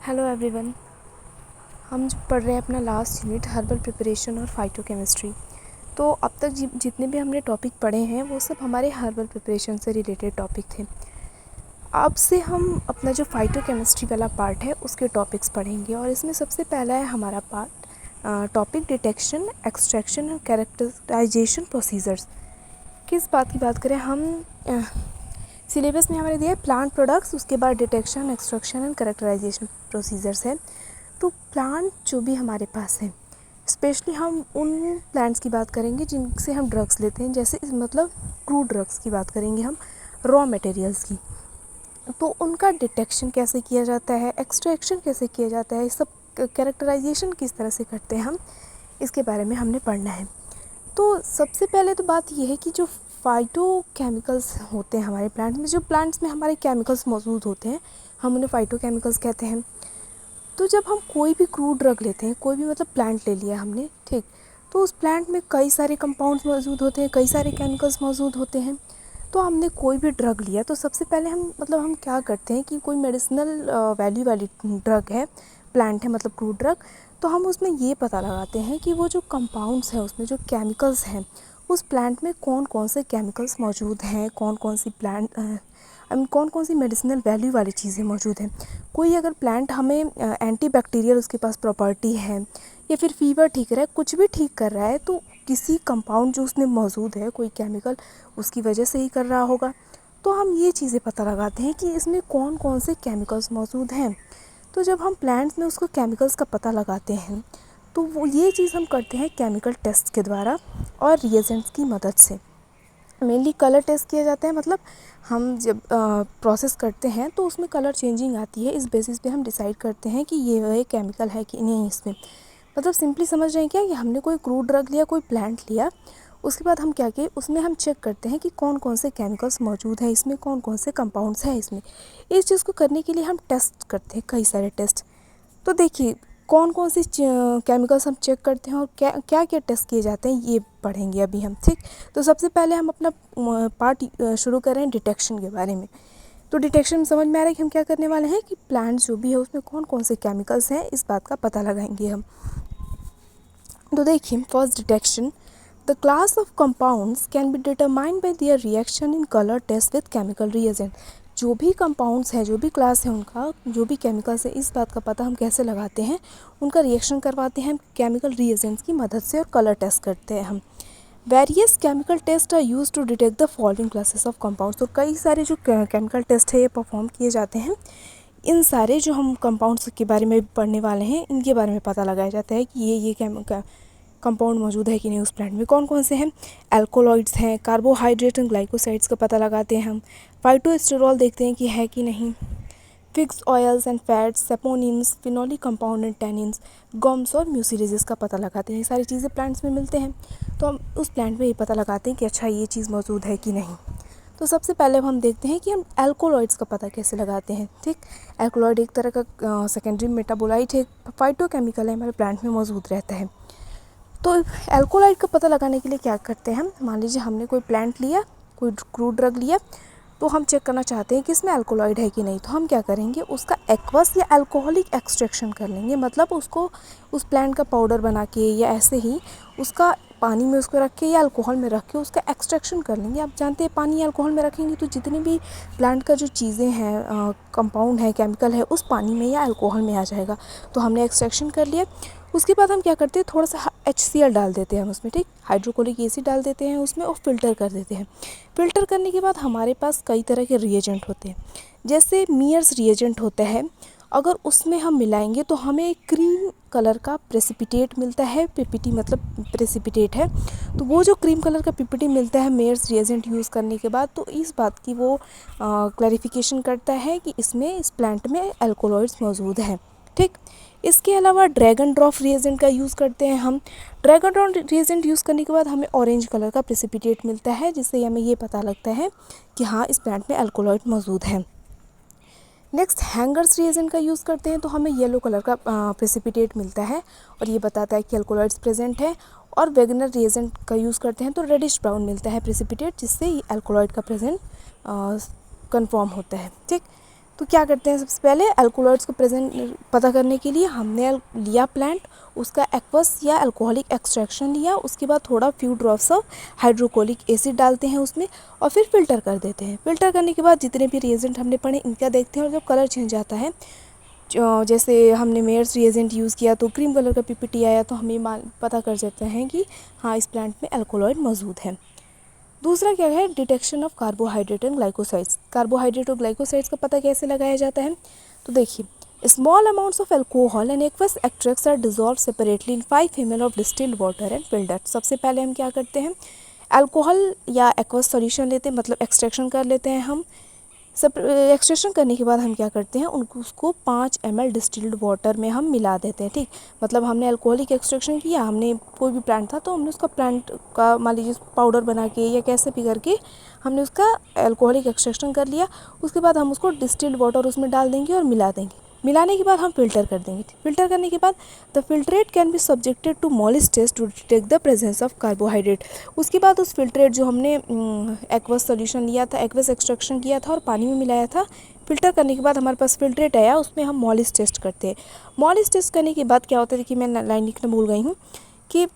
Hello everyone. हम जो पढ़ रहे हैं अपना लास्ट यूनिट हर्बल प्रिपरेशन और फाइटोकेमिस्ट्री। तो अब तक जितने भी हमने टॉपिक पढ़े हैं वो सब हमारे हर्बल प्रिपरेशन से रिलेटेड टॉपिक थे। अब से हम अपना जो फाइटोकेमिस्ट्री वाला पार्ट है उसके टॉपिक्स पढ़ेंगे और इसमें सबसे पहला है हमारा पार्ट टॉपिक डिटेक्शन, एक्सट्रैक्शन और कैरेक्टराइजेशन प्रोसीजर्स। किस बात की बात करें हम, सिलेबस में हमारे दिया है प्लांट प्रोडक्ट्स, उसके बाद detection, extraction and characterisation procedures है। तो प्लांट जो भी हमारे पास है, स्पेशली हम उन प्लांट्स की बात करेंगे जिनसे हम ड्रग्स लेते हैं, जैसे मतलब क्रूड ड्रग्स की बात करेंगे हम, रॉ मटेरियल्स की। तो उनका डिटेक्शन कैसे किया जाता है, एक्सट्रैक्शन कैसे किया जाता है, सब कैरेक्टराइजेशन किस तरह से करते हैं हम, इसके बारे में हमने पढ़ना है। तो सबसे पहले तो बात यह है कि जो फाइटोकेमिकल्स होते हैं हमारे प्लांट में, जो प्लांट्स में हमारे केमिकल्स मौजूद होते हैं, हम उन्हें फाइटोकेमिकल्स कहते हैं। तो जब हम कोई भी क्रूड ड्रग लेते हैं, कोई भी मतलब प्लांट ले लिया हमने, ठीक, तो उस प्लांट में कई सारे कंपाउंड्स मौजूद होते हैं, कई सारे केमिकल्स मौजूद होते हैं। तो हमने कोई भी ड्रग लिया तो सबसे पहले हम क्या करते हैं कि कोई मेडिसिनल वैल्यू वाली ड्रग है, प्लांट है मतलब क्रूड ड्रग, तो हम उसमें ये पता लगाते हैं कि वो जो कंपाउंड्स हैं, उसमें जो केमिकल्स हैं, उस प्लांट में कौन कौन से केमिकल्स मौजूद हैं, कौन कौन सी कौन कौन सी मेडिसिनल वैल्यू वाली चीज़ें मौजूद हैं। कोई अगर प्लांट हमें एंटी बैक्टीरियल उसके पास प्रॉपर्टी है, या फिर फीवर ठीक रहा है, कुछ भी ठीक कर रहा है, तो किसी कंपाउंड जो उसमें मौजूद है, कोई केमिकल, उसकी वजह से ही कर रहा होगा। तो हम ये चीज़ें पता लगाते हैं कि इसमें कौन कौन से केमिकल्स मौजूद हैं। तो जब हम प्लांट्स में उसको केमिकल्स का पता लगाते हैं, तो वो ये चीज़ हम करते हैं केमिकल टेस्ट के द्वारा और रिएजेंट्स की मदद से। मेनली कलर टेस्ट किया जाता है, मतलब हम जब प्रोसेस करते हैं तो उसमें कलर चेंजिंग आती है, इस बेसिस पे हम डिसाइड करते हैं कि ये केमिकल है कि नहीं इसमें। मतलब सिंपली समझ रहे हैं क्या, कि हमने कोई क्रूड ड्रग लिया, कोई प्लांट लिया, उसके बाद हम क्या किए, उसमें हम चेक करते हैं कि कौन कौन से केमिकल्स मौजूद हैं इसमें, कौन कौन से कंपाउंड्स हैं इसमें। इस चीज़ को करने के लिए हम टेस्ट करते हैं, कई सारे टेस्ट। तो देखिए कौन कौन सी केमिकल्स हम चेक करते हैं और क्या क्या क्या टेस्ट किए जाते हैं, ये पढ़ेंगे अभी हम, ठीक। तो सबसे पहले हम अपना पार्ट शुरू कर रहे हैं डिटेक्शन के बारे में। तो डिटेक्शन में समझ में आ रहा है कि हम क्या करने वाले हैं, कि प्लांट जो भी है उसमें कौन कौन से केमिकल्स हैं, इस बात का पता लगाएंगे हम। तो देखिए, first detection, the class of compounds can be determined by their reaction in colour test with chemical reagent. जो भी कंपाउंड्स हैं, जो भी क्लास है उनका, जो भी केमिकल्स है, इस बात का पता हम कैसे लगाते हैं, उनका रिएक्शन करवाते हैं केमिकल रिएजेंट्स की मदद से और कलर टेस्ट करते हैं हम। Various chemical test are use to detect the following classes of compounds. तो कई सारे जो केमिकल टेस्ट है ये परफॉर्म किए जाते हैं। इन सारे जो हम कंपाउंड्स के बारे में पढ़ने वाले हैं, इनके बारे में पता लगाया जाता है कि ये कंपाउंड मौजूद है कि नहीं उस प्लांट में। कौन कौन से हैं, एल्कोलॉइड्स हैं, कार्बोहाइड्रेट एंड ग्लाइकोसाइड्स का पता लगाते हैं हम, फाइटोस्टेरॉल देखते हैं कि है कि नहीं, fix oils and fats, saponins, phenolic compound and tannins, gums और म्यूसिलेजेस का पता लगाते हैं। ये सारी चीज़ें प्लांट्स में मिलते हैं, तो हम उस प्लांट में ये पता लगाते हैं कि अच्छा ये चीज़ मौजूद है कि नहीं। तो सबसे पहले हम देखते हैं कि हम एल्कोलॉइड्स का पता कैसे लगाते हैं, ठीक। एल्कोलॉइड एक तरह का सेकेंडरी मेटाबोलाइट है, फाइटोकेमिकल है, हमारे प्लांट में मौजूद रहता है। तो एल्कोलॉइड का पता लगाने के लिए क्या करते हैं हम, मान लीजिए हमने कोई प्लांट लिया, कोई क्रूड ड्रग लिया, तो हम चेक करना चाहते हैं कि इसमें एल्कोलॉइड है कि नहीं। तो हम क्या करेंगे, उसका एक्वस या अल्कोहलिक एक्सट्रैक्शन कर लेंगे, मतलब उसको उस प्लांट का पाउडर बना के या ऐसे ही उसका पानी में उसको रख के या अल्कोहल में रख के उसका एक्सट्रैक्शन कर लेंगे। आप जानते हैं पानी या अल्कोहल में रखेंगे तो जितनी भी प्लांट का जो चीज़ें हैं, कंपाउंड है, केमिकल है, उस पानी में या अल्कोहल में आ जाएगा। तो हमने एक्सट्रैक्शन कर लिया। उसके बाद हम क्या करते हैं, थोड़ा सा HCl डाल देते हैं हम उसमें, ठीक, हाइड्रोक्लोरिक एसिड डाल देते हैं उसमें और फिल्टर कर देते हैं। फिल्टर करने के बाद हमारे पास कई तरह के रिएजेंट होते हैं, जैसे मीयर्स रिएजेंट होता है, अगर उसमें हम मिलाएंगे तो हमें क्रीम कलर का प्रेसिपिटेट मिलता है, पीपीटी मतलब प्रेसिपिटेट है। तो वो जो क्रीम कलर का पीपीटी मिलता है मेयर्स रिएजेंट यूज़ करने के बाद, तो इस बात की वो क्लैरिफिकेशन करता है कि इसमें, इस प्लांट में एल्कोलॉइड्स मौजूद हैं, ठीक। इसके अलावा ड्रैगन ड्रॉप रिएजेंट का यूज़ करते हैं हम। ड्रैगन ड्रॉप रिएजेंट यूज़ करने के बाद हमें ऑरेंज कलर का प्रेसिपिटेट मिलता है, जिससे हमें ये पता लगता है कि हाँ इस प्लांट में एल्कोलॉइड मौजूद है। नेक्स्ट हैंगर्स रिएजेंट का यूज़ करते हैं तो हमें येलो कलर का प्रेसिपिटेट मिलता है और ये बताता है कि एल्कोलॉइड्स प्रेजेंट है। और वेगनर रिएजेंट का यूज़ करते हैं तो रेडिश ब्राउन मिलता है प्रेसिपिटेट, जिससे ये एल्कोलॉइड का प्रेजेंट कंफर्म होता है, ठीक। तो क्या करते हैं, सबसे पहले अल्कोलॉइड्स को प्रेजेंट पता करने के लिए हमने लिया प्लांट, उसका एक्वस या अल्कोहलिक एक्सट्रैक्शन लिया, उसके बाद थोड़ा few drops of hydrochloric acid डालते हैं उसमें और फिर फिल्टर कर देते हैं। फिल्टर करने के बाद जितने भी रिएजेंट हमने पढ़े इनका देखते हैं, और जब कलर चेंज आता है, जैसे हमने मेयर्स रिएजेंट यूज़ किया तो क्रीम कलर का पीपीटी आया, तो हमें पता कर जाते हैं कि हाँ इस प्लांट में अल्कोलॉइड मौजूद है। दूसरा क्या है, detection of carbohydrate and glycosides. Carbohydrate और ग्लाइकोसाइड्स का पता कैसे लगाया जाता है, तो देखिए small amounts of alcohol and aqueous extracts are dissolve separately in 5 ml of distilled water and filter. सबसे पहले हम क्या करते हैं, अल्कोहल या एक्वस सॉल्यूशन लेते हैं, मतलब एक्सट्रैक्शन कर लेते हैं हम। सब एक्सट्रैक्शन करने के बाद हम क्या करते हैं, उसको 5 ml डिस्टिल्ड वाटर में हम मिला देते हैं। ठीक, मतलब हमने अल्कोहलिक एक्सट्रैक्शन किया, हमने कोई भी प्लांट था तो हमने उसका प्लांट का मान लीजिए पाउडर बना के या कैसे भी करके हमने उसका अल्कोहलिक एक्सट्रैक्शन कर लिया। उसके बाद हम उसको डिस्टिल्ड वाटर उसमें डाल देंगे और मिला देंगे। मिलाने के बाद हम फिल्टर कर देंगे। फिल्टर करने के बाद the filtrate can be subjected to Molisch test to detect the presence of carbohydrate. उसके बाद उस फिल्ट्रेट जो हमने एक्वस सॉल्यूशन लिया था, एक्वस एक्सट्रैक्शन किया था और पानी में मिलाया था, फिल्टर करने के बाद हमारे पास फिल्ट्रेट आया, उसमें हम मॉलिस टेस्ट करते हैं। मॉलिस टेस्ट करने के बाद क्या होता है, देखिए मैं लाइन लिखना भूल गई हूँ, कि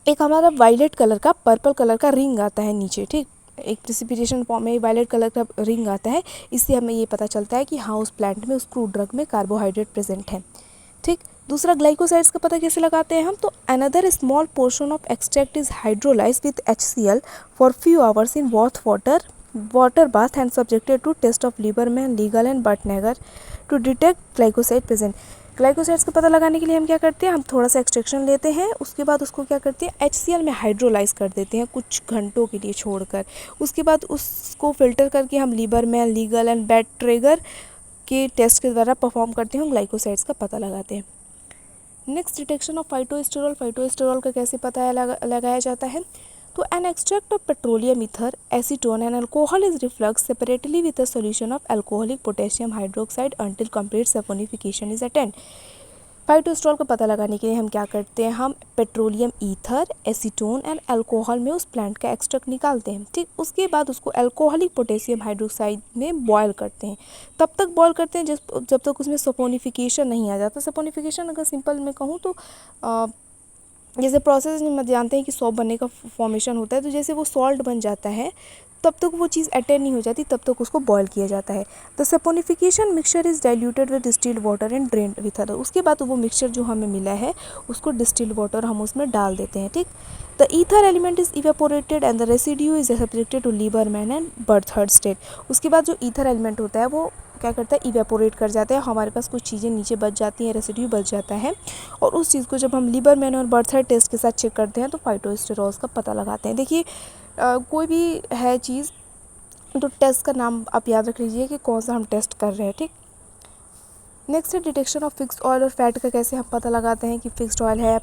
एक हमारा वायलेट कलर का पर्पल कलर का रिंग आता है नीचे। ठीक, एक प्रेसिपिटेशन फॉर्म में वायलेट कलर का रिंग आता है, इससे हमें ये पता चलता है कि हाँ उस प्लांट में, उस क्रूड ड्रग में कार्बोहाइड्रेट प्रेजेंट है। ठीक, दूसरा ग्लाइकोसाइड्स का पता कैसे लगाते हैं हम, तो another small portion of extract is hydrolysed with HCl for few hours in वॉथ water bath and subjected to test of Liebermann, Legal and Borntrager to detect glycoside present. Glycosides का पता लगाने के लिए हम क्या करते हैं, हम थोड़ा सा एक्सट्रैक्शन लेते हैं, उसके बाद उसको क्या करते हैं HCl में हाइड्रोलाइज कर देते हैं कुछ घंटों के लिए छोड़कर। उसके बाद उसको फिल्टर करके हम लीबरमैन, लीगल एंड बर्टनेगर के टेस्ट के द्वारा परफॉर्म करते हैं, ग्लाइकोसाइड्स का पता लगाते हैं। Next, detection of phytosterol. Phytosterol का कैसे पता लगाया जाता है, तो an extract of petroleum ether, acetone and alcohol is reflux separately with a solution of alcoholic potassium hydroxide until complete saponification is attend. Phytosterol का पता लगाने के लिए हम क्या करते हैं, हम petroleum ether, acetone and alcohol में उस प्लांट का एक्सट्रैक्ट निकालते हैं। ठीक, उसके बाद उसको अल्कोहलिक पोटेशियम हाइड्रोक्साइड में बॉयल करते हैं। तब तक बॉयल करते हैं जब तक उसमें सपोनिफिकेशन नहीं आ जाता। सपोनिफिकेशन अगर सिंपल में कहूँ तो जैसे प्रोसेस में जानते हैं कि सॉल्ट बनने का फॉर्मेशन होता है, तो जैसे वो सॉल्ट बन जाता है तब तक वो चीज़ अटेंड नहीं हो जाती, तब तक उसको बॉयल किया जाता है। The saponification mixture is diluted with distilled water and drained with other. उसके बाद वो मिक्सचर जो हमें मिला है उसको डिस्टिल्ड वाटर हम उसमें डाल देते हैं। ठीक, the ether element is evaporated and the residue is subjected to Liebermann and Burchard test. उसके बाद जो ईथर एलिमेंट होता है वो क्या करता है, इवेपोरेट कर जाता है, हमारे पास कुछ चीज़ें नीचे बच जाती हैं, रेसिड्यू बच जाता है, और उस चीज़ को जब हम लीबरमैन और बर्थर्ड टेस्ट के साथ चेक करते हैं तो फाइटोस्टेरॉल्स का पता लगाते हैं। देखिए कोई भी है चीज़ तो टेस्ट का नाम आप याद रख लीजिए कि कौन सा हम टेस्ट कर रहे हैं। ठीक, नेक्स्ट है डिटेक्शन ऑफ फिक्स्ड ऑयल और फैट का कैसे हम पता लगाते हैं कि फिक्स्ड ऑयल है या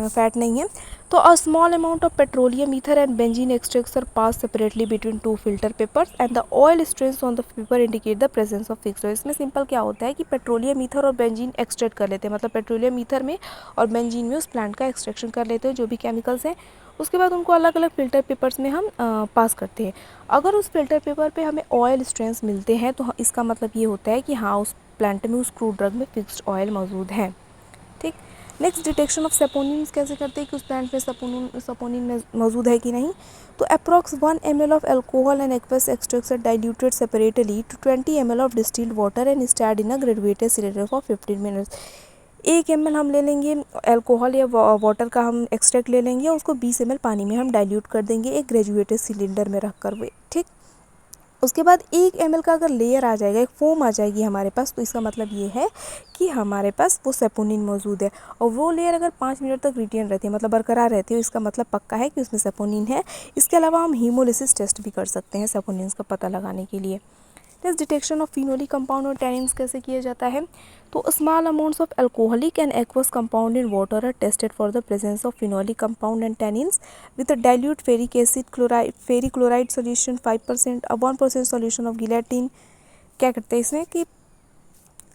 फैट नहीं है, तो a small amount of petroleum ether and benzene extracts are pass separately between 2 filter papers and the oil stains on the paper indicate the presence of fixed oil. इसमें simple क्या होता है कि पेट्रोलियम ईथर और benzene extract कर लेते हैं, मतलब पेट्रोलियम ईथर में और बेंजीन में उस प्लांट का एक्सट्रैक्शन कर लेते हैं जो भी केमिकल्स हैं, उसके बाद उनको अलग अलग फ़िल्टर पेपर्स में हम पास करते हैं। अगर उस फिल्टर पेपर पे हमें ऑयल स्ट्रेन्स मिलते हैं तो इसका मतलब ये होता है कि हाँ उस प्लांट में, उस क्रूड ड्रग में फिक्स्ड ऑयल मौजूद है। ठीक, नेक्स्ट डिटेक्शन ऑफ सेपोनिन्स कैसे करते हैं कि उस प्लांट में सपोनिन में मौजूद है कि नहीं, तो approx 1 ml of alcohol and aqueous extracts are diluted separately to 20 ml of distilled water and stirred in a graduated cylinder for 15 minutes. 1 ml हम ले लेंगे अल्कोहल या वाटर का हम एक्सट्रैक्ट ले लेंगे, उसको 20 ml पानी में हम डाइल्यूट कर देंगे एक ग्रेजुएटेड सिलेंडर में रख कर। ठीक, उसके बाद 1 ml का अगर लेयर आ जाएगा, एक फोम आ जाएगी हमारे पास, तो इसका मतलब ये है कि हमारे पास वो सेपोनिन मौजूद है, और वो लेयर अगर 5 मिनट तक रिटेन रहती है, मतलब बरकरार रहती है, इसका मतलब पक्का है कि उसमें सेपोनिन है। इसके अलावा हम हीमोलिसिस टेस्ट भी कर सकते हैं सेपोनिन्स का पता लगाने के लिए। Next, detection of phenolic compound और टैनिन्स कैसे किया जाता है, तो small amounts of alcoholic and aqueous compound in water are tested for the presence of phenolic compound and tannins with dilute ferric acid ferric chloride solution 5% 1% solution of gelatin. क्या करते हैं इसमें कि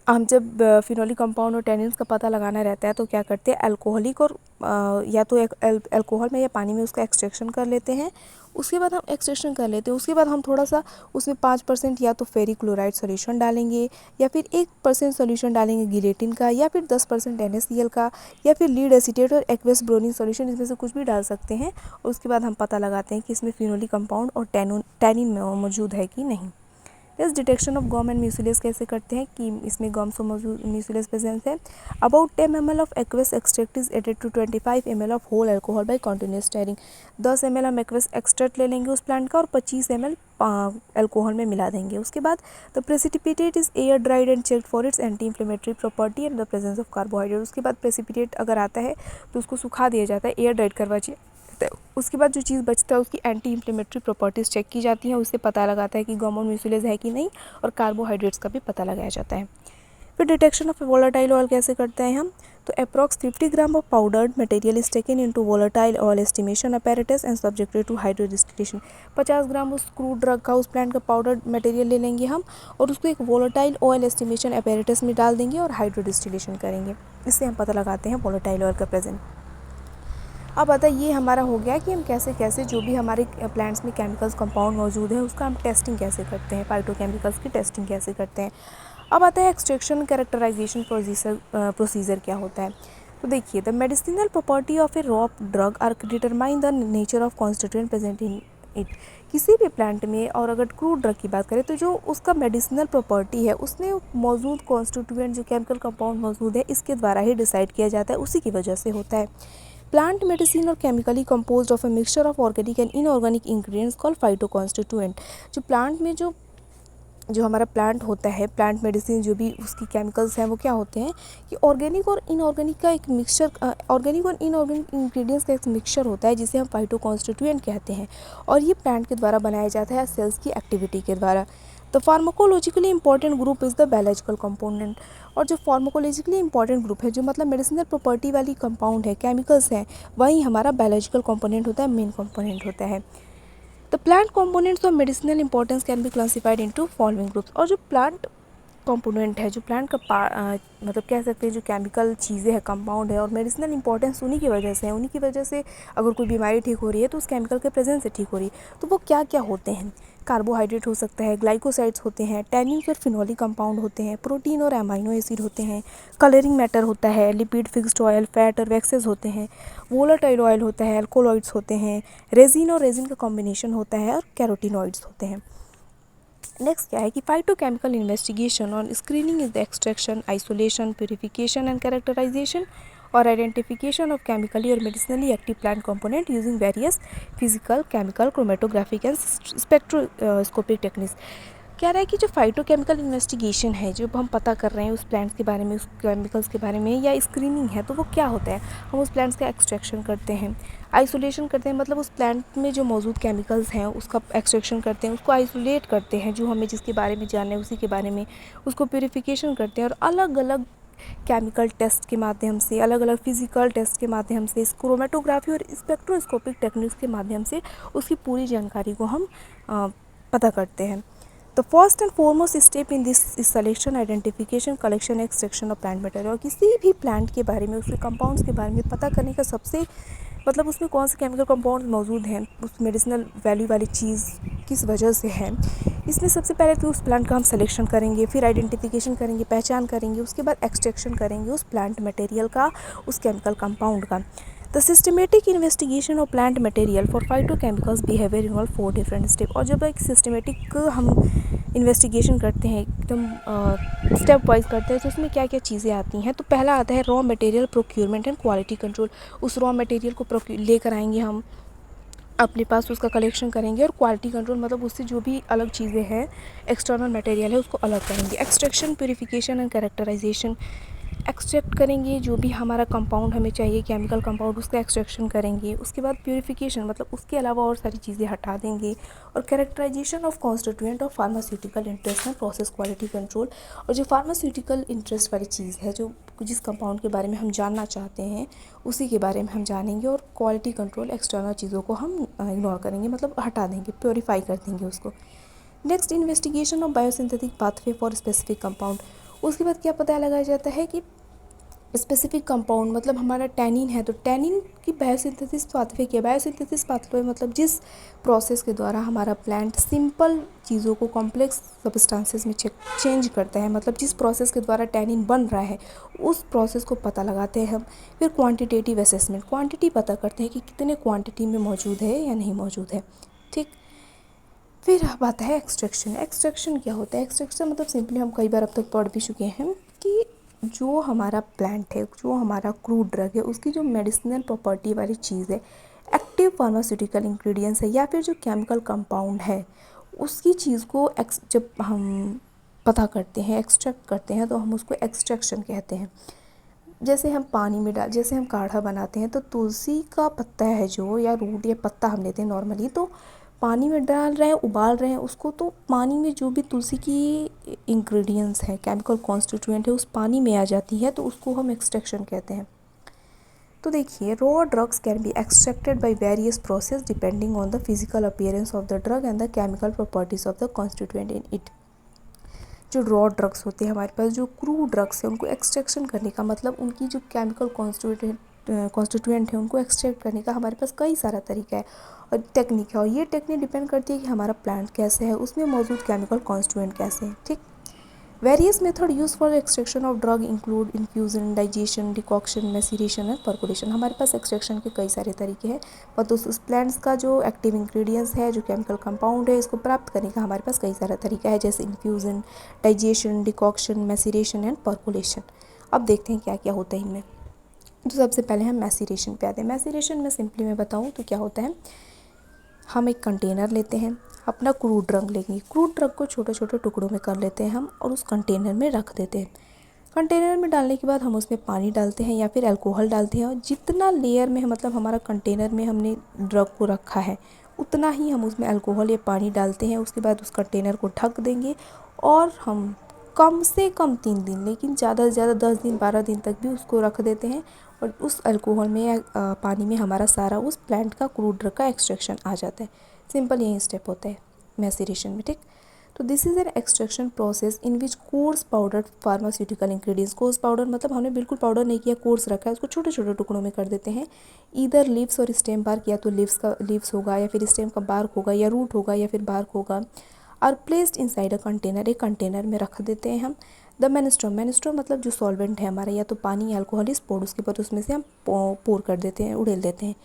हम जब फिनोलिक कंपाउंड और tannins का पता लगाना रहता है तो क्या करते हैं, अल्कोहलिक और या तो अल्कोहल में या पानी में उसका एक्सट्रैक्शन कर लेते हैं। उसके बाद हम एक्सट्रैक्शन कर लेते हैं, उसके बाद हम थोड़ा सा उसमें 5% या तो फेरिक क्लोराइड सोल्यूशन डालेंगे, या फिर 1% सोल्यूशन डालेंगे गिलेटिन का, या फिर 10% NaCl का, या फिर लीड एसीटेट और एक्वस ब्रोमीन सोल्यूशन, इसमें से कुछ भी डाल सकते हैं। और उसके बाद हम पता लगाते हैं कि इसमें फिनोलिक कंपाउंड और टैनिन मौजूद है कि नहीं। इस detection of gum and mucilage कैसे करते हैं कि इसमें गम्स और म्यूसिलेस प्रेजेंस है। About 10 ml of aqueous extract is added to 25 ml of whole alcohol by continuous stirring. 10 ml हम एक्वस एक्सट्रैक्ट ले लेंगे उस प्लांट का और 25 ml अल्कोहल में मिला देंगे। उसके बाद the precipitate is air dried and check for its anti inflammatory property and the presence of carbohydrate. उसके बाद प्रेसिपिटेट अगर आता है तो उसको सुखा दिया जाता है, एयर ड्राइड करवा चाहिए। उसके बाद जो चीज़ बचता है उसकी एंटी इन्फ्लेमेटरी प्रॉपर्टीज़ चेक की जाती हैं, उससे पता लगाता है कि गम और म्यूसिलेज है कि नहीं, और कार्बोहाइड्रेट्स का भी पता लगाया जाता है। फिर डिटेक्शन ऑफ वोलेटाइल ऑयल कैसे करते हैं हम, तो approx 50 gram of powdered material is taken into volatile oil estimation apparatus and subjected to hydro distillation. 50 gram उस क्रूड ड्रग का, उस प्लांट का पाउडर्ड मटेरियल ले लेंगे हम और उसको एक वोलेटाइल ऑयल एस्टिमेशन अपैरेटस में डाल देंगे और हाइड्रो डिस्टिलेशन करेंगे। इससे हम पता लगाते हैं वोलेटाइल ऑयल का प्रेजेंट। अब आता ये हमारा हो गया कि हम कैसे कैसे जो भी हमारे प्लांट्स में केमिकल्स कंपाउंड मौजूद है उसका हम टेस्टिंग कैसे करते हैं, फाइटोकेमिकल्स की टेस्टिंग कैसे करते हैं। अब आता है एक्सट्रैक्शन कैरेक्टराइजेशन प्रोसीजर क्या होता है। तो देखिए, the medicinal property of a raw drug are determine the nature of constituent present in it. किसी भी प्लांट में, और अगर क्रूड ड्रग की बात करें तो जो उसका मेडिसिनल प्रॉपर्टी है उसमें मौजूद कॉन्स्टिट्यूएंट जो केमिकल कंपाउंड मौजूद है इसके द्वारा ही डिसाइड किया जाता है, उसी की वजह से होता है। प्लांट मेडिसिन और chemically composed of a mixture of organic and inorganic ingredients called phytoconstituent. जो प्लांट में जो हमारा प्लांट होता है, प्लांट मेडिसिन जो भी उसकी केमिकल्स हैं वो क्या होते हैं कि ऑर्गेनिक और इनऑर्गेनिक का एक मिक्सचर, ऑर्गेनिक और इनऑर्गेनिक इंग्रेडिएंट्स का एक मिक्सचर होता है जिसे हम फाइटोकॉन्स्टिट्यूएंट कहते हैं, और ये प्लांट के द्वारा बनाया जाता है सेल्स की एक्टिविटी के द्वारा। The pharmacologically important group is the biological component. और जो फार्माकोलॉजिकली इंपॉर्टेंट ग्रुप है, जो मतलब मेडिसिनल प्रॉपर्टी वाली कंपाउंड है, केमिकल्स हैं, वही हमारा बायोलॉजिकल कंपोनेंट होता है, मेन कंपोनेंट होता है। The plant components of medicinal importance can be classified into following groups. और जो प्लांट कंपोनेंट है, जो प्लांट का मतलब कह सकते हैं जो केमिकल चीज़ें हैं, कंपाउंड है, और मेडिसिनल इंपॉर्टेंस उन्हीं की वजह से है, उन्हीं की वजह से अगर कोई बीमारी ठीक हो रही है तो उस केमिकल के प्रेजेंस से ठीक हो रही है। तो वो क्या क्या होते हैं, कार्बोहाइड्रेट हो सकता है, ग्लाइकोसाइड्स होते हैं, टैनिन्स और फिनोलिक कंपाउंड होते हैं, प्रोटीन और अमाइनो एसिड होते हैं, कलरिंग मैटर होता है, लिपिड, फिक्स्ड ऑयल, फैट और वैक्सेस होते हैं, वोलेटाइल ऑयल होता है, अल्कोलॉइड्स होते हैं, रेजिन और रेजिन का कॉम्बिनेशन होता है, और कैरोटिनॉइड्स होते हैं। नेक्स्ट क्या है कि फाइटोकेमिकल इन्वेस्टिगेशन और screening is the extraction, isolation, purification and characterisation और आइडेंटिफिकेशन ऑफ केमिकली और medicinally active plant component using various physical, chemical, chromatographic and spectroscopic techniques. कह रहा है कि जो फाइटोकेमिकल इन्वेस्टिगेशन है, जो हम पता कर रहे हैं उस प्लांट्स के बारे में, उस केमिकल्स के बारे में, या स्क्रीनिंग है, तो वो क्या होता है, हम उस प्लांट्स का एक्सट्रैक्शन करते हैं, आइसोलेशन करते हैं, मतलब उस प्लांट में जो मौजूद केमिकल्स हैं उसका एक्सट्रैक्शन करते हैं, उसको आइसोलेट करते हैं, जो हमें जिसके बारे में जानना है उसी के बारे में, उसको प्यूरिफिकेशन करते हैं, और अलग अलग केमिकल टेस्ट के माध्यम से, अलग अलग फिजिकल टेस्ट के माध्यम से, क्रोमेटोग्राफी और स्पेक्ट्रोस्कोपिक टेक्निक्स के माध्यम से उसकी पूरी जानकारी को हम पता करते हैं। The first and foremost step in this is selection, identification, collection, extraction of plant material. और किसी भी प्लांट के बारे में, उसके कंपाउंड्स के बारे में पता करने का सबसे मतलब उसमें कौन से केमिकल कंपाउंड मौजूद हैं, उस मेडिसिनल वैल्यू वाली चीज़ किस वजह से है, इसमें सबसे पहले तो उस प्लांट का हम सिलेक्शन करेंगे, फिर आइडेंटिफिकेशन करेंगे, पहचान करेंगे, उसके बाद एक्सट्रैक्शन करेंगे उस प्लांट मटेरियल का, उस केमिकल कंपाउंड का। The systematic investigation of plant material for phytochemicals behaviour involve 4 different step. और जब एक सिस्टमेटिक हम इन्वेस्टिगेशन करते हैं, एकदम स्टेप वाइज करते हैं, तो उसमें क्या क्या चीज़ें आती हैं। तो पहला आता है raw material procurement and quality control. उस रॉ मटेरियल को लेकर आएंगे हम अपने पास, उसका कलेक्शन करेंगे, और क्वालिटी कंट्रोल मतलब उससे जो भी अलग चीज़ें हैं, एक्सटर्नल मटेरियल है, उसको अलग करेंगे। Extraction, purification and characterisation, extract करेंगे जो भी हमारा कंपाउंड हमें चाहिए, केमिकल कंपाउंड, उसका एक्सट्रैक्शन करेंगे। उसके बाद प्यूरिफिकेशन मतलब उसके अलावा और सारी चीज़ें हटा देंगे, और characterisation of constituent of pharmaceutical interest and process quality control. और जो फार्मास्यूटिकल इंटरेस्ट वाली चीज़ है, जो जिस कंपाउंड के बारे में हम जानना चाहते हैं उसी के बारे में हम जानेंगे, और क्वालिटी कंट्रोल, एक्सटर्नल चीज़ों को हम इग्नोर करेंगे, मतलब हटा देंगे, प्योरीफाई कर देंगे उसको। Next, investigation of biosynthetic pathway for specific compound. उसके बाद क्या पता लगाया जाता है कि स्पेसिफिक कंपाउंड, मतलब हमारा टैनिन है तो टैनिन की बायोसिंथेसिस पाथवे क्या है। बायोसिंथेसिस पाथवे मतलब जिस प्रोसेस के द्वारा हमारा प्लांट सिंपल चीज़ों को कॉम्प्लेक्स सब्सटेंसेस में चेंज करता है, मतलब जिस प्रोसेस के द्वारा टैनिन बन रहा है उस प्रोसेस को पता लगाते हैं हम। फिर क्वांटिटेटिव असेसमेंट, क्वांटिटी पता करते हैं कि कितने क्वांटिटी में मौजूद है या नहीं मौजूद है, ठीक। फिर अब आता है एक्सट्रैक्शन। एक्सट्रैक्शन क्या होता है? एक्सट्रैक्शन मतलब सिंपली हम कई बार अब तक पढ़ भी चुके हैं कि जो हमारा प्लांट है, जो हमारा क्रूड ड्रग है, उसकी जो मेडिसिनल प्रॉपर्टी वाली चीज़ है, एक्टिव फार्मास्यूटिकल इंग्रेडिएंट्स है या फिर जो केमिकल कंपाउंड है, उसकी चीज़ को जब हम पता करते हैं, एक्सट्रैक्ट करते हैं, तो हम उसको एक्सट्रैक्शन कहते हैं। जैसे हम पानी में जैसे हम काढ़ा बनाते हैं तो तुलसी का पत्ता है जो, या रूट या पत्ता हम लेते हैं नॉर्मली, तो पानी में डाल रहे हैं, उबाल रहे हैं उसको, तो पानी में जो भी तुलसी की इंग्रेडिएंट्स हैं, केमिकल कॉन्स्टिट्यूएंट है, उस पानी में आ जाती है, तो उसको हम एक्सट्रैक्शन कहते हैं। तो देखिए, raw drugs can be extracted by various process depending on the physical appearance of the drug and the chemical properties of the constituent in it. जो रॉ ड्रग्स होते हैं हमारे पास, जो क्रू ड्रग्स है, उनको एक्सट्रैक्शन करने का मतलब उनकी जो केमिकल कॉन्स्टिट्यूएंट है उनको एक्सट्रैक्ट करने का हमारे पास कई सारा तरीका है और टेक्निक है, और ये टेक्निक डिपेंड करती है कि हमारा प्लांट कैसे है, उसमें मौजूद केमिकल कॉन्स्टिट्यूएंट कैसे हैं, ठीक। Various method use for extraction of drug include infusion, digestion, decoction, maceration and percolation. हमारे पास एक्सट्रैक्शन के कई सारे तरीके हैं, और तो उस प्लांट्स का जो एक्टिव इंग्रेडिएंट्स है, जो केमिकल कंपाउंड है, इसको प्राप्त करने का हमारे पास कई सारा तरीका है, जैसे infusion, digestion, decoction, maceration and percolation. अब देखते हैं क्या क्या होता है इनमें। तो सबसे पहले हम मैसीरेशन पे आते हैं। मैसीरेशन में सिंपली मैं बताऊँ तो क्या होता है, हम एक कंटेनर लेते हैं, अपना क्रूड ड्रग लेंगे, क्रूड ड्रग को छोटे छोटे टुकड़ों में कर लेते हैं हम और उस कंटेनर में रख देते हैं। कंटेनर में डालने के बाद हम उसमें पानी डालते हैं या फिर अल्कोहल डालते हैं, और जितना लेयर में मतलब हमारा कंटेनर में हमने ड्रग को रखा है उतना ही हम उसमें अल्कोहल या पानी डालते हैं। उसके बाद उस कंटेनर को ढक देंगे और हम कम से कम 3 दिन, लेकिन ज़्यादा से ज़्यादा 10 दिन 12 दिन तक भी उसको रख देते हैं, और उस अल्कोहल में या पानी में हमारा सारा उस प्लांट का क्रूड ड्रग का एक्सट्रैक्शन आ जाता है। सिंपल यही स्टेप होता है मैसीरेशन में, ठीक। तो this is an extraction process in which course powder pharmaceutical ingredients, course powder मतलब हमने बिल्कुल पाउडर नहीं किया, कोर्स रखा है, उसको छोटे छोटे टुकड़ों में कर देते हैं। ईदर लीव्स और स्टेम बार्क, या तो लीव्स होगा या फिर स्टेम का बार्क होगा, या रूट होगा या फिर बार्क होगा, are placed inside a container, एक कंटेनर में रख देते हैं हम। द मेनिस्ट्रम मतलब जो सॉल्वेंट है हमारा, या तो पानी या अल्कोहल इस पोर, उसके बाद उसमें से हम पोर कर देते हैं, उड़ेल देते हैं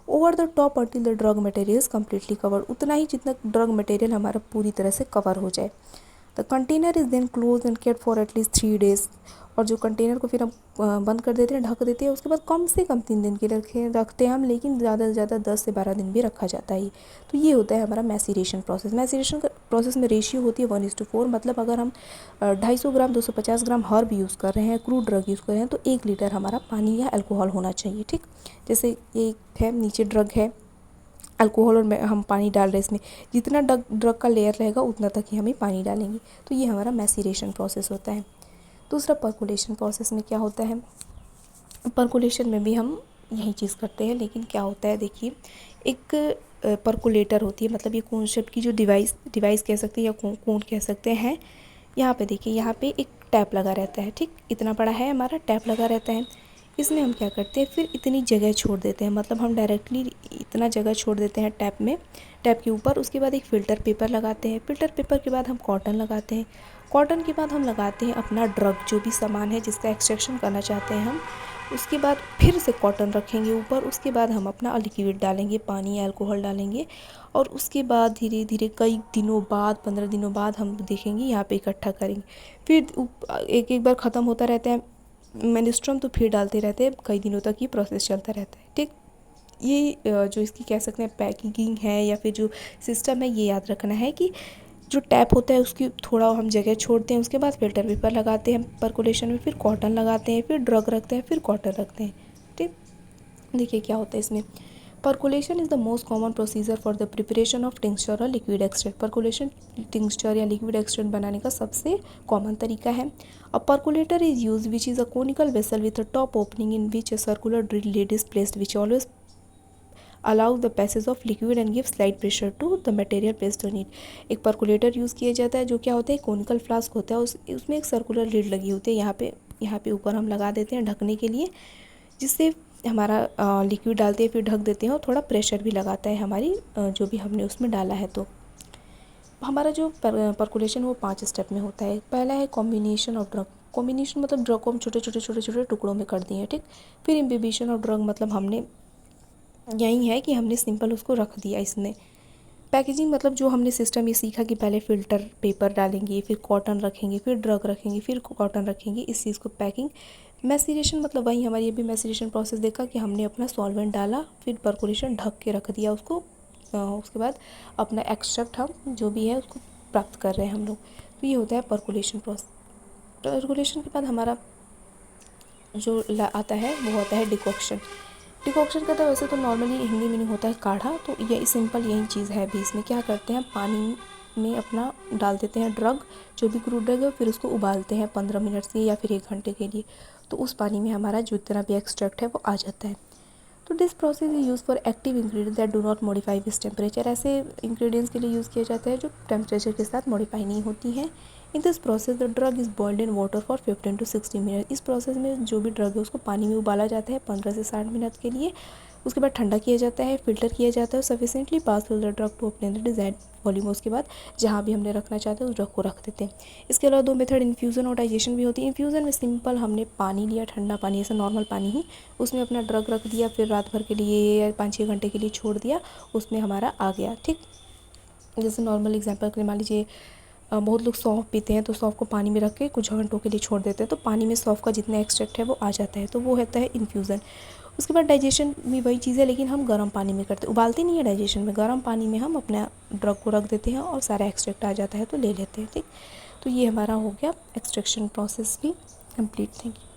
over the top until the drug material is completely covered, उतना ही जितना ड्रग मटेरियल हमारा पूरी तरह से कवर हो जाए। The container is then close and care for at least 3 days, और जो कंटेनर को फिर हम बंद कर देते हैं, ढक देते हैं, उसके बाद कम से कम 3 दिन के लिए रखते हैं हम, लेकिन ज़्यादा से ज़्यादा 10 से 12 दिन भी रखा जाता है। तो ये होता है हमारा मैसीरेशन प्रोसेस। मैसीरेशन प्रोसेस में रेशियो होती है 1:4, मतलब अगर हम 250 ग्राम 250 ग्राम हर्ब यूज़ कर रहे हैं, क्रूड ड्रग यूज़ कर रहे हैं, तो 1 लीटर हमारा पानी या अल्कोहल होना चाहिए, ठीक। जैसे ये है नीचे ड्रग है, अल्कोहल और हम पानी डाल रहे हैं इसमें, जितना ड्रग का लेयर रहेगा उतना तक ही हमें पानी डालेंगे। तो ये हमारा मैसीरेशन प्रोसेस होता है। दूसरा परकोलेशन प्रोसेस में क्या होता है, परकोलेशन में भी हम यही चीज़ करते हैं, लेकिन क्या होता है देखिए, एक परकोलेटर होती है, मतलब ये कॉन्सेप्ट की जो डिवाइस कह सकते हैं या कौन कह सकते हैं। यहाँ पे देखिए, यहाँ पे एक टैप लगा रहता है, ठीक, इतना बड़ा है हमारा टैप लगा रहता है। इसमें हम क्या करते हैं, फिर इतनी जगह छोड़ देते हैं, मतलब हम डायरेक्टली इतना जगह छोड़ देते हैं टैप के ऊपर। उसके बाद एक फ़िल्टर पेपर लगाते हैं, फ़िल्टर पेपर के बाद हम कॉटन लगाते हैं, कॉटन के बाद हम लगाते हैं अपना ड्रग, जो भी सामान है जिसका एक्सट्रैक्शन करना चाहते हैं हम। उसके बाद फिर से कॉटन रखेंगे ऊपर, उसके बाद हम अपना लिक्विड डालेंगे, पानी या अल्कोहल डालेंगे, और उसके बाद धीरे धीरे कई दिनों बाद 15 दिनों बाद हम देखेंगे यहाँ पे इकट्ठा करेंगे। फिर एक एक बार ख़त्म होता रहता है मेनिस्ट्रम, तो फिर डालते रहते हैं, कई दिनों तक ये प्रोसेस चलता रहता है, ठीक। ये जो इसकी कह सकते हैं पैकेजिंग है या फिर जो सिस्टम है, ये याद रखना है कि जो टैप होता है उसकी थोड़ा हम जगह छोड़ते हैं, उसके बाद फिल्टर पेपर लगाते हैं परकोलेशन में, फिर कॉटन लगाते हैं, फिर ड्रग रखते हैं, फिर कॉटन रखते हैं, ठीक। देखिए क्या होता है इसमें, percolation is the most common procedure for the preparation of tincture और लिक्विड एक्सट्रैक्ट। परकोलेशन टिंक्चर या लिक्विड एक्सट्रैक्ट बनाने का सबसे कॉमन तरीका है। A percolator is use which is a conical vessel with a top opening in which a circular drill lid is placed which always allow the passage of liquid and give slight pressure to the material placed on it. एक percolator use किया जाता है जो क्या होता है, conical flask होता है, उसमें एक सर्कुलर लीड लगी होती है। यहाँ पे ऊपर हम लगा देते हैं ढकने के लिए, जिससे हमारा लिक्विड डालते हैं फिर ढक देते हैं और थोड़ा प्रेशर भी लगाता है हमारी जो भी हमने उसमें डाला है। तो हमारा जो परकोलेशन वो 5 स्टेप में होता है। पहला है कॉम्बिनेशन ऑफ ड्रग। कॉम्बिनेशन मतलब ड्रग को हम छोटे छोटे टुकड़ों में कर दिए, ठीक। फिर इम्बिबिशन ऑफ ड्रग मतलब हमने यही है कि हमने सिंपल उसको रख दिया इसमें। पैकेजिंग मतलब जो हमने सिस्टम ये सीखा कि पहले फ़िल्टर पेपर डालेंगे, फिर कॉटन रखेंगे, फिर ड्रग रखेंगे, फिर कॉटन रखेंगे, इस चीज़ को पैकिंग। मैसीरेशन मतलब वही हमारी ये भी मैसीरेशन प्रोसेस देखा कि हमने अपना सॉल्वेंट डाला, फिर परकोलेशन ढक के रख दिया उसको। उसके बाद अपना एक्सट्रैक्ट हम जो भी है उसको प्राप्त कर रहे हैं हम लोग। तो ये होता है परकोलेशन प्रोसेस। परकोलेशन के बाद हमारा जो आता है वो होता है डिकॉक्शन। डिकॉक्शन का तो वैसे तो नॉर्मली हिंदी में नहीं होता है काढ़ा, तो ये सिंपल यही चीज़ है भी। इसमें क्या करते हैं, पानी में अपना डाल देते हैं ड्रग, जो भी क्रूड ड्रग है, फिर उसको उबालते हैं 15 मिनट से या फिर 1 घंटे के लिए। तो उस पानी में हमारा जितना भी एक्सट्रैक्ट है वो आ जाता है। तो this process is use for active ingredients that do not modify with temperature. ऐसे इंग्रेडिएंट्स के लिए यूज़ किया जाता है जो टेम्परेचर के साथ मॉडिफाई नहीं होती हैं। In this process the drug is boiled in water for 15 to 60 minute. इस प्रोसेस में जो भी ड्रग है उसको पानी में उबाला जाता है 15 से 60 मिनट के लिए। उसके बाद ठंडा किया जाता है, फिल्टर किया जाता है, sufficiently pass through the drug to obtain the desired volume. उसके बाद जहाँ भी हमने रखना चाहते हैं उस ड्रग को रख देते हैं। इसके अलावा 2 मेथड इन्फ्यूज़न और डाइजेशन भी होती है। इन्फ्यूज़न में सिंपल हमने पानी लिया, ठंडा पानी, ऐसा नॉर्मल पानी ही, उसमें अपना ड्रग रख दिया, फिर रात भर के लिए या 5-6 घंटे के लिए छोड़ दिया, उसमें हमारा आ गया, ठीक। जैसे नॉर्मल एग्जांपल के लिए मान लीजिए बहुत लोग सौंफ पीते हैं, तो सौंफ को पानी में रख के कुछ घंटों के लिए छोड़ देते हैं, तो पानी में सौंफ का जितना एक्सट्रैक्ट है वो आ जाता है, तो वो होता है इन्फ्यूज़न। उसके बाद डाइजेशन भी वही चीज़ है, लेकिन हम गर्म पानी में करते हैं, उबालते नहीं है डाइजेशन में, गर्म पानी में हम अपना ड्रग को रख देते हैं और सारा एक्सट्रैक्ट आ जाता है तो ले लेते हैं, ठीक। तो ये हमारा हो गया एक्सट्रैक्शन प्रोसेस भी कंप्लीट। Thank you.